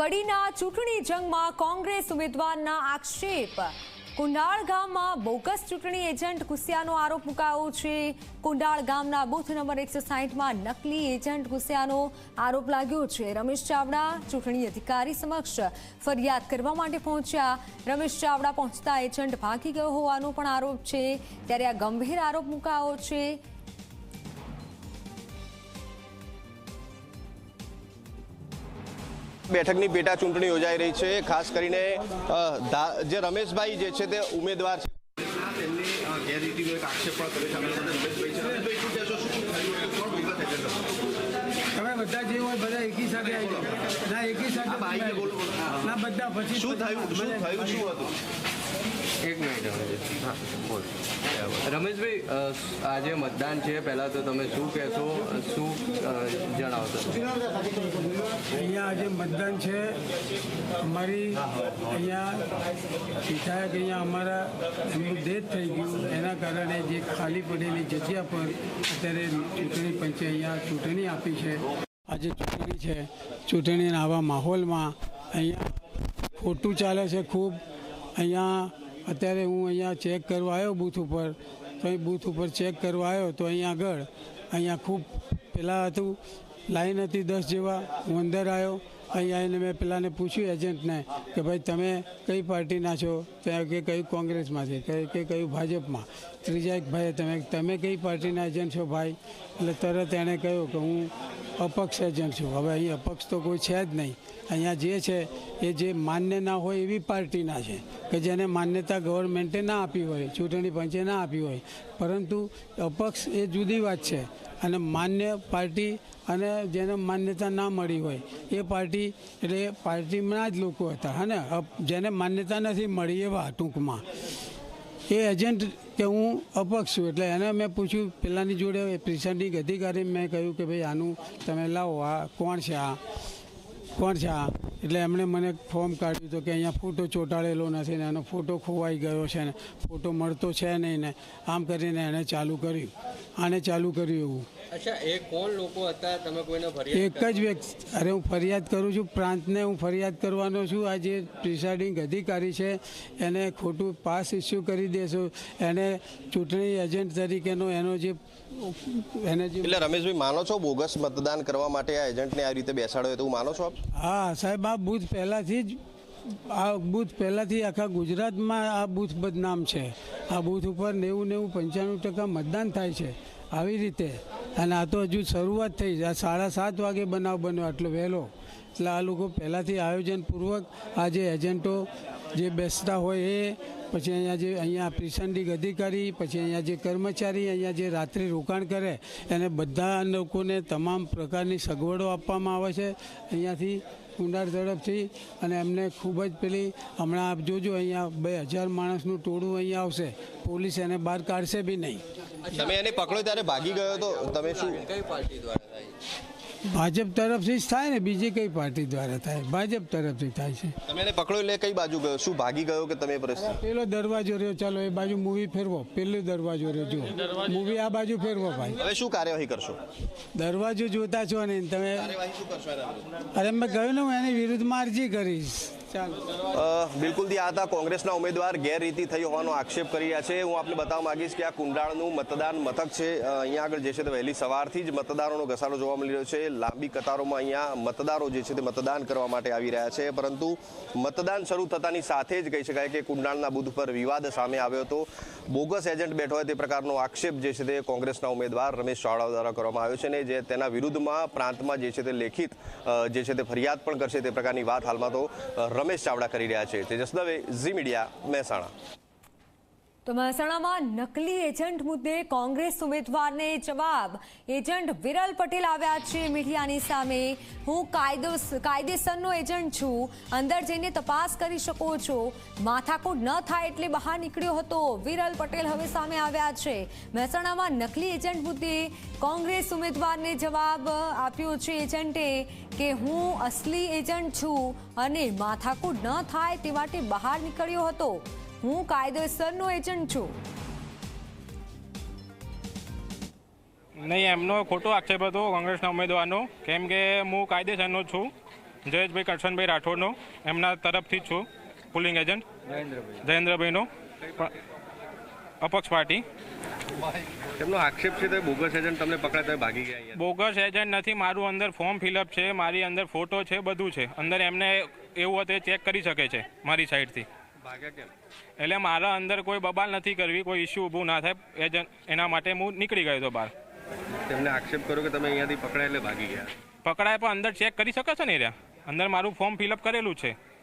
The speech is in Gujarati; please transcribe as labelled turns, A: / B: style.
A: કડીના ચૂંટણી જંગમાં કોંગ્રેસ ઉમેદવારના આક્ષેપ। કુંડાળ ગામમાં બોગસ ચૂંટણી એજન્ટ ઘૂસ્યાનો આરોપ મુકાયો છે। કુંડાળ ગામના બૂથ નંબર 160માં નકલી એજન્ટ ઘૂસ્યાનો આરોપ લાગ્યો છે। રમેશ ચાવડા ચૂંટણી અધિકારી સમક્ષ ફરિયાદ કરવા માટે પહોંચ્યા। રમેશ ચાવડા પહોંચતા એજન્ટ ભાગી ગયો હોવાનો પણ આરોપ છે। ત્યારે આ ગંભીર આરોપ મુકાયો છે।
B: બેઠકની પેટા ચૂંટણી યોજાઈ રહી છે। ખાસ કરીને જે રમેશભાઈ જે છે તે ઉમેદવાર છે તેમની ગેરરીતિનો એક આક્ષેપ પણ કર્યો છે।
C: તમે બધા જે હોય બધા એકી સાથે આવી જાઓ ના એકી સાથે ના બધા પછી
B: શું થયું શું હતું?
D: એક મિનિટ હા બોલ રમેશભાઈ, આજે મતદાન છે, પહેલાં તો તમે શું કહેશો, શું જણાવશો?
C: અહીંયા આજે મતદાન છે। અમારી અહીંયા વિધાયક અહીંયા અમારા એમનું ડેથ થઈ ગયું, એના કારણે જે ખાલી પડેલી જગ્યા પર અત્યારે ચૂંટણી પંચે અહીંયા ચૂંટણી આપી છે। આજે ચૂંટણી છે, ચૂંટણીના આવા માહોલમાં અહીંયા ખોટું ચાલે છે ખૂબ। અહીંયા અત્યારે હું અહીંયા ચેક કરવા આવ્યો બૂથ ઉપર, તો અહીં બૂથ ઉપર ચેક કરવા આવ્યો તો અહીંયા ખૂબ પહેલાં હતું લાઈન હતી 10 જેવા। હું અંદર આવ્યો, અહીં આવીને મેં પેલાને પૂછ્યું એજન્ટને કે ભાઈ તમે કઈ પાર્ટીના છો? ત્યાં કે કયું કોંગ્રેસમાંથી, કે કયું ભાજપમાં। ત્રીજા એક ભાઈએ તમે કઈ પાર્ટીના એજન્ટ છો ભાઈ? એટલે તરત એણે કહ્યું કે હું અપક્ષ એજન્ટ છું। હવે અહીં અપક્ષ તો કોઈ છે જ નહીં। અહીંયા જે છે એ જે માન્ય ના હોય એવી પાર્ટીના છે કે જેને માન્યતા ગવર્મેન્ટે ના આપી હોય, ચૂંટણી પંચે ના આપી હોય, પરંતુ અપક્ષ એ જુદી વાત છે। અને માન્ય પાર્ટી અને જેને માન્યતા ના મળી હોય એ પાર્ટી એટલે પાર્ટીમાં જ લોકો હતા હે ને, જેને માન્યતા નથી મળી એવા ટૂંકમાં એ એજન્ટ કે હું અપક્ષ છું। એટલે એને મેં પૂછ્યું પેલાની જોડે પ્રિસાઇડિંગ અધિકારી, મેં કહ્યું કે ભાઈ આનું તમે લાવો, આ કોણ છે, આ કોણ છે આ? એટલે એમણે મને ફોર્મ કાઢ્યું તો કે અહીંયા ફોટો ચોંટાડેલો નથી ને એનો ફોટો ખોવાઈ ગયો છે ને ફોટો મળતો છે નહીં ને આમ કરીને એણે ચાલુ કર્યું, આને ચાલુ કર્યું એવું।
D: અચ્છા, એ કોણ લોકો હતા? તમે કોઈને ફરિયાદ?
C: એક જ વ્યક્તિ। અરે હું ફરિયાદ કરું છું, પ્રાંતને હું ફરિયાદ કરવાનો છું। આ જે પ્રિસાઇડિંગ અધિકારી છે એને ખોટું પાસ ઇસ્યુ કરી દેશો, એને ચૂંટણી એજન્ટ તરીકેનો એનો જે
B: એટલે રમેશભાઈ માનો છો બોગસ મતદાન કરવા માટે આ એજન્ટને આ રીતે બેસાડ્યો તો માનો છો આપ?
C: હા સાહેબ, આ બૂથ પહેલાંથી આખા ગુજરાતમાં આ બૂથ બદનામ છે। આ બૂથ ઉપર 90-95% મતદાન થાય છે આવી રીતે। અને આ તો હજુ શરૂઆત થઈ છે। આ 7:30 વાગે બનાવ બન્યો આટલો વહેલો। એટલે આ લોકો પહેલાંથી આયોજનપૂર્વક આ જે એજન્ટો જે બેસતા હોય એ, પછી અહીંયા પ્રિસાઇડિંગ અધિકારી, પછી અહીંયા જે કર્મચારી અહીંયા જે રાત્રિ રોકાણ કરે એને બધા લોકોને તમામ પ્રકારની સગવડો આપવામાં આવે છે અહીંયાથી કુંડાળ તરફથી। અને એમને ખૂબ જ પેલી હમણાં આપ જોજો અહીંયા 2000 માણસનું ટોળું અહીંયા આવશે, પોલીસ એને બહાર કાઢશે બી નહીં।
B: તમે એને પકડો ત્યારે ભાગી ગયો તો તમે શું?
D: કઈ પાર્ટી દ્વારા થાય?
C: ભાજપ તરફથી જ થાય ને, બીજી કઈ પાર્ટી દ્વારા થાય? ભાજપ તરફથી થાય છે।
B: તમે એને પકડો એટલે કઈ બાજુ ગયો? શું ભાગી ગયો કે તમે
C: પેલો દરવાજો રહ્યો, ચાલો એ બાજુ મૂવી ફેરવો, પેલો દરવાજો રહ્યો જો મૂવી આ બાજુ ફેરવો ભાઈ।
B: હવે શું કાર્યવાહી કરશો?
C: દરવાજો જોતા છો ને તમે? અરે મેં કહ્યું ને હું એની વિરુદ્ધમાં અરજી કરીશ।
B: બિલકુલ આ હતા કોંગ્રેસના ઉમેદવાર ગેરરીતિ થઈ હોવાનો આક્ષેપ કરી રહ્યા છે। હું આપને બતાવવા માંગીશ કે આ કુંડાળનું મતદાન મથક છે। અહીંયા આગળ જે છે તે વહેલી સવારથી જ મતદારોનો ઘસારો જોવા મળી રહ્યો છે। લાંબી કતારોમાં અહીંયા મતદારો જે છે તે મતદાન કરવા માટે આવી રહ્યા છે। પરંતુ મતદાન શરૂ થતાની સાથે જ કહી શકાય કે કુંડાળના બૂથ પર વિવાદ સામે આવ્યો હતો। બોગસ એજન્ટ બેઠો હોય તે પ્રકારનો આક્ષેપ જે છે તે કોંગ્રેસના ઉમેદવાર રમેશ ચાવડા દ્વારા કરવામાં આવ્યો છે ને જે તેના વિરુદ્ધમાં પ્રાંતમાં જે છે તે લેખિત જે છે તે ફરિયાદ પણ કરશે તે પ્રકારની વાત હાલમાં તો રમેશ ચાવડા કરી રહ્યા છે। તેજસ દવે, ઝી મીડિયા, મહેસાણા।
A: તો મહેસાણામાં નકલી એજન્ટ મુદ્દે કોંગ્રેસ ઉમેદવારને જવાબ। એજન્ટ વિરલ પટેલ આવ્યા છે મીડિયાની સામે। હું કાયદેસરનો એજન્ટ છું, અંદર જઈને તપાસ કરી શકો છો, માથાકૂટ ન થાય એટલે બહાર નીકળ્યો હતો। વિરલ પટેલ હવે સામે આવ્યા છે। મહેસાણામાં નકલી એજન્ટ મુદ્દે કોંગ્રેસ ઉમેદવારને જવાબ આપ્યો છે એજન્ટે કે હું અસલી એજન્ટ છું અને માથાકૂટ ન થાય તે માટે બહાર નીકળ્યો હતો। હું કાયદેસરનો એજન્ટ છું।
E: નહીં, એમનો ખોટો આક્ષેપ હતો કોંગ્રેસના ઉમેદવારનો, કેમ કે હું કાયદેસરનો છું જયેશભાઈ કરશનભાઈ રાઠોડનો એમના તરફથી જ છું પુલિંગ એજન્ટ જયેન્દ્રભાઈનો અપક્ષ પાર્ટી.
B: તેમનો આક્ષેપ છે તો બોગસ એજન્ટ તમને પકડાય તો ભાગી ગયા અહીંયા.
E: બોગસ એજન્ટ નથી, મારું અંદર ફોર્મ ફિલઅપ છે, મારી અંદર ફોટો છે, બધું છે અંદર. એમને એવું હતું ચેક કરી શકે છે મારી સાઈડથી.
B: ભાગ્યા કેમ?
E: એટલે મારા અંદર કોઈ બબાલ નથી કરવી, કોઈ ઇસ્યુ ઊભું ના થાય એજન્ટ, એના માટે હું નીકળી ગયો હતો બહાર.
B: તેમને આક્ષેપ કર્યો કે તમે અહીંયાથી પકડાય એટલે ભાગી ગયા.
E: પકડાય પણ અંદર ચેક કરી શકે છે ને રહ્યા, અંદર મારું ફોર્મ ફિલઅપ કરેલું છે.